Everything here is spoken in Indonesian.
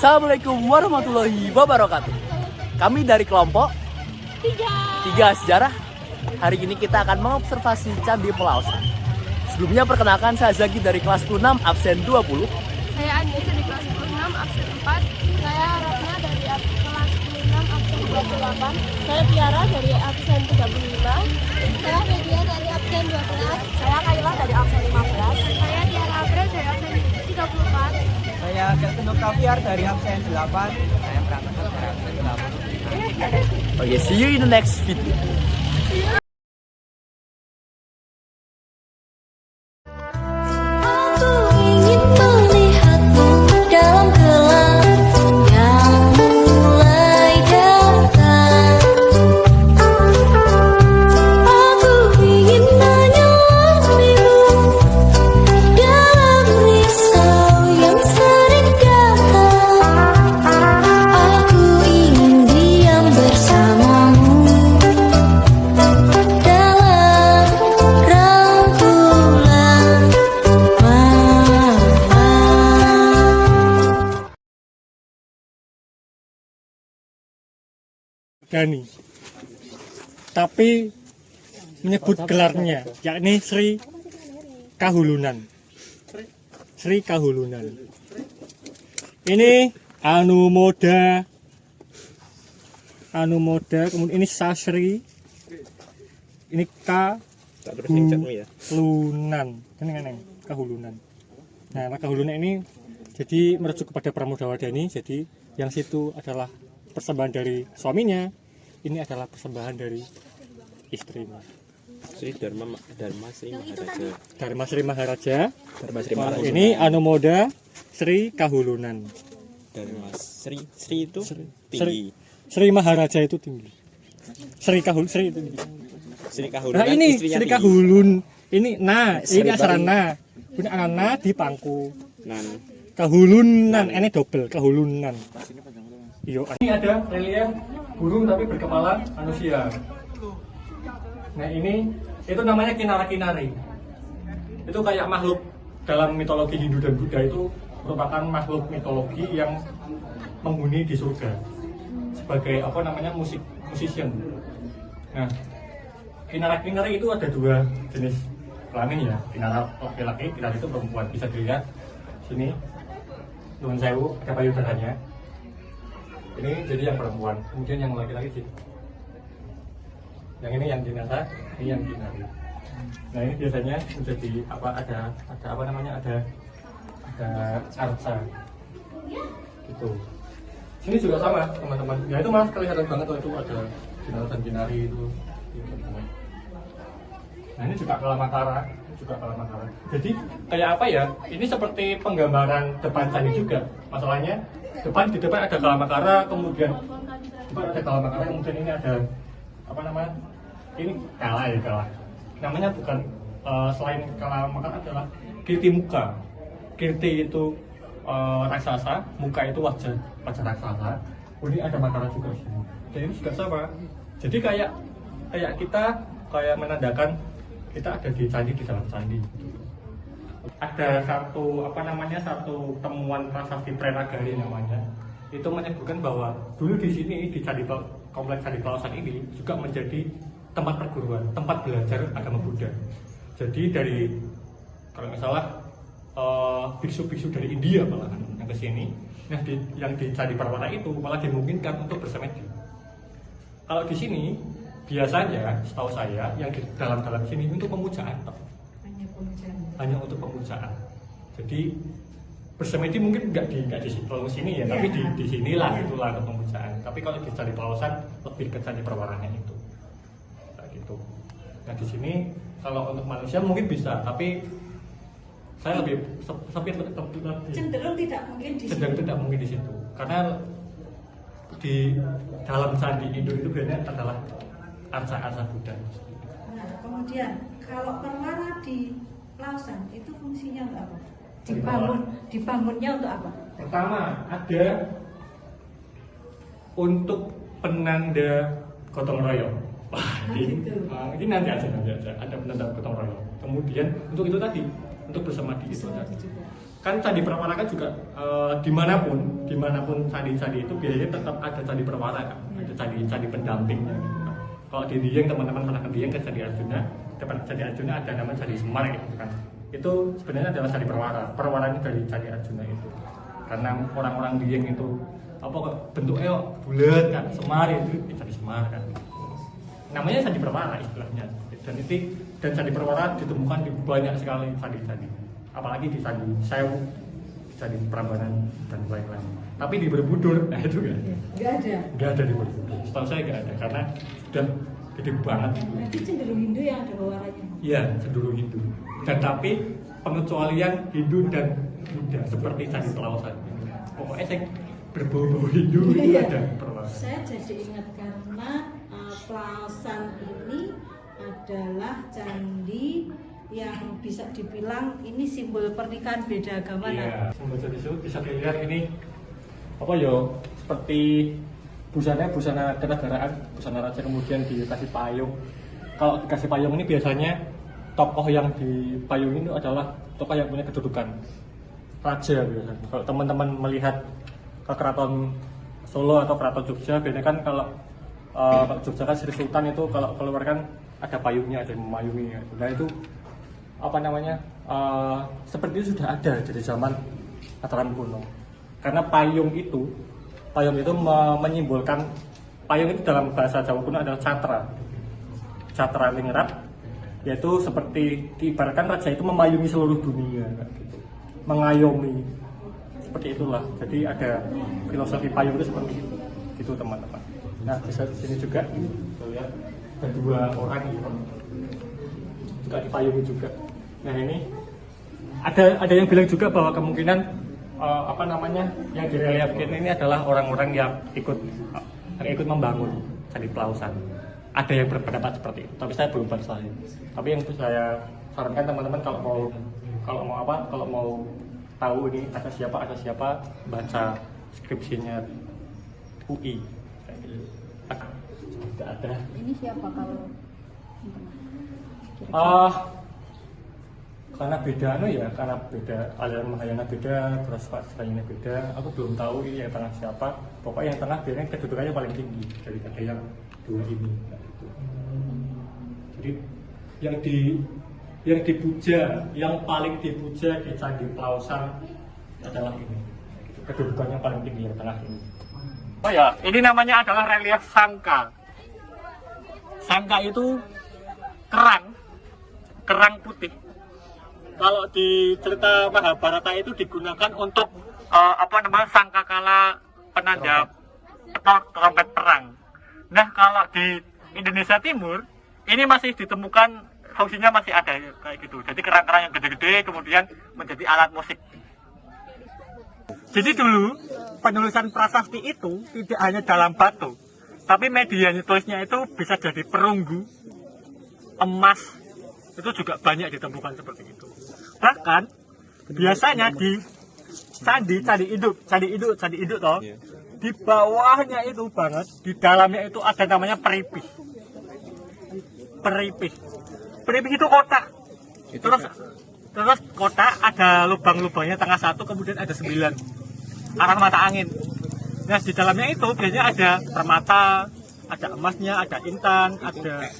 Assalamualaikum warahmatullahi wabarakatuh. Kami dari kelompok 3 Sejarah. Hari ini kita akan mengobservasi Candi Pelausan. Sebelumnya perkenalkan, saya Zaki dari kelas 6 absen 20. Saya Anies dari kelas 6 absen 4. Saya Ratna dari kelas 6 absen 28. Saya Tiara dari absen 35. Saya Media dari absen 12. Saya Kayla dari absen 15. Saya Tiara Abra dari absen 34. Saya Kevin Oktaviar dari absen 8. Saya Pratama dari absen 8. Oke, see you in the next video. Gani, tapi menyebut gelarnya yakni Sri Kahulunan. Sri Kahulunan. Ini Anu Moda, kemudian ini Sasri, ini Kahulunan, Kahulunan. Nah, Kahulunan ini jadi merujuk kepada Pramodawardhani. Jadi yang situ adalah persembahan dari suaminya. Ini adalah persembahan dari istrinya. Sri Dharma Sri Maharaja. Dharma Sri Maharaja. Dharma Sri Maharaja. Ini Anumoda Sri Kahulunan. Dharma Sri itu tinggi. Sri Maharaja itu tinggi. Sri itu tinggi. Sri Kahulunan. Nah, ini Sri Kahulun. Ini ini Sri asrana. Ini ana di pangku. Nan. Kahulunan, ini double Kahulunan. Ini ada relief burung tapi berkepala manusia. Nah, ini itu namanya kinara-kinari. Itu kayak makhluk dalam mitologi Hindu dan Buddha, itu merupakan makhluk mitologi yang menghuni di surga sebagai musician. Nah, kinara-kinari itu ada 2 jenis kelamin ya. Kinara laki-laki, kinara itu perempuan. Bisa dilihat sini. Nuwun sewu, ada payudaranya. Ini jadi yang perempuan, kemudian yang laki-laki sih. Yang ini yang jenazah, ini yang kinari. Nah, ini biasanya menjadi ada arca gitu. Sini juga sama teman-teman. Ya itu malah kelihatan banget tuh, itu ada jenazah dan kinari itu. Nah, ini juga Kalamakara. Jadi kayak apa ya? Ini seperti penggambaran depan candi juga. Masalahnya di depan ada Kalamakara, kemudian ini ada ini Kala. Namanya bukan selain Kalamakara adalah Kirti Muka. Kirti itu raksasa, muka itu wajah raksasa. Kemudian ada Makara juga di sini. Dan ini juga sama. Jadi kayak kita menandakan kita ada di dalam candi. Ada satu temuan prasasti Prenagari namanya. Itu menyebutkan bahwa dulu di sini di kompleks Candi Pelausan ini juga menjadi tempat perguruan, tempat belajar agama Buddha. Jadi dari kalau nggak salah biksu-biksu dari India malahan yang ke sini. Nah, yang di Candi Pramana itu malah dimungkinkan untuk bersemedi. Kalau di sini biasanya setahu saya yang di dalam sini untuk pemujaan. Hanya untuk pemujaan. Jadi bersemedi mungkin nggak di sini ya, tapi di sinilah itulah untuk pemujaan. Tapi kalau di Candi Pelausan lebih ke Candi Pramana itu. Kayak gitu. Nah, di sini kalau untuk manusia mungkin bisa, tapi saya lebih cenderung tidak mungkin di situ. Karena di dalam candi Indo itu biasanya adalah arca-arca Buddha. Nah, kemudian kalau perwara di Pelausan itu fungsinya untuk apa? Dibangunnya untuk apa? Pertama ada untuk penanda gotong royong. Wah, ini nanti aja ada penanda gotong royong. Kemudian untuk itu tadi, untuk bersemadi itu tadi. kan candi Perwara kan juga dimanapun candi-candi itu biasanya tetap ada candi Perwara kan, ada candi pendampingnya. Kalau di Dieng teman-teman pernah ke Dieng ke Candi Arjuna, depan Candi Arjuna ada nama Candi Semar gitu kan. Itu sebenarnya adalah candi Perwara. Perwaranya dari Candi Arjuna itu. Karena orang-orang Dieng itu bentuknya bulat kan, Semar itu Candi Semar kan. Namanya Candi Perwara istilahnya. Dan Candi Perwara ditemukan di banyak sekali candi-candi. Apalagi di Candi Sewu, di Candi Prambanan dan lain-lain. Tapi di Borobudur, nah itu kan? Nggak ada di Borobudur. Setahu saya nggak ada karena sudah gede banget. Berarti cenderung Hindu yang ada bawaannya. Iya, cenderung Hindu. Dan tapi pengecualian Hindu dan Buddha seperti Candi Pelausan. Pokoknya saya berbau-bau Hindu itu ada Perwara. Saya jadi ingat karena Pelausan ini adalah candi yang bisa dibilang ini simbol pernikahan beda agama. Iya, simbol candi itu bisa dilihat ini seperti busana kenegaraan, busana raja, kemudian dikasih payung. Kalau dikasih payung ini biasanya tokoh yang di payung ini adalah tokoh yang punya kedudukan raja biasanya. Kalau teman-teman melihat ke keraton Solo atau keraton Jogja, biasanya kan kalau Jogja kan Sri Sultan itu kalau keluar kan ada payungnya, ada yang memayungi. Nah itu seperti itu sudah ada dari zaman Mataram kuno. Karena payung itu menyimbolkan, payung itu dalam bahasa Jawa kuno adalah catra ningrat, yaitu seperti diibaratkan raja itu memayungi seluruh dunia gitu. Mengayomi, seperti itulah. Jadi ada filosofi payung itu seperti itu gitu teman-teman. Nah bisa di sini juga kita lihat ada dua orang gitu, juga dipayungi juga. Nah ini ada yang bilang juga bahwa kemungkinan yang direliefkan ini adalah orang-orang yang ikut membangun Candi Pelausan. Ada yang berpendapat seperti itu, tapi saya belum percaya. Tapi yang saya sarankan teman-teman kalau mau tahu ini ada siapa baca skripsinya UI. Tidak ada. Ini siapa kalau karena beda aliran Mahayana beda, terus Vajrayana beda. Aku belum tahu ini yang tengah siapa. Pokoknya yang tengah biasanya kedudukannya paling tinggi daripada yang dua ini. Jadi yang paling dipuja di Candi Pelausan adalah ini. Kedudukannya paling tinggi yang tengah ini. Oh ya, ini namanya adalah relief sangka. Sangka itu kerang putih. Kalau di cerita Mahabharata itu digunakan untuk sangkakala penanda trompet perang. Nah kalau di Indonesia Timur ini masih ditemukan, fungsinya masih ada kayak gitu. Jadi kerang-kerang yang gede-gede kemudian menjadi alat musik. Jadi dulu penulisan prasasti itu tidak hanya dalam batu, tapi media tulisnya itu bisa jadi perunggu, emas, itu juga banyak ditemukan seperti itu. Bahkan biasanya di candi induk toh, di bawahnya itu banget, di dalamnya itu ada namanya peripih. Peripih itu kotak. Terus kotak ada lubang-lubangnya tengah satu, kemudian ada 9 arah mata angin. Nah di dalamnya itu biasanya ada permata, ada emasnya, ada intan, ada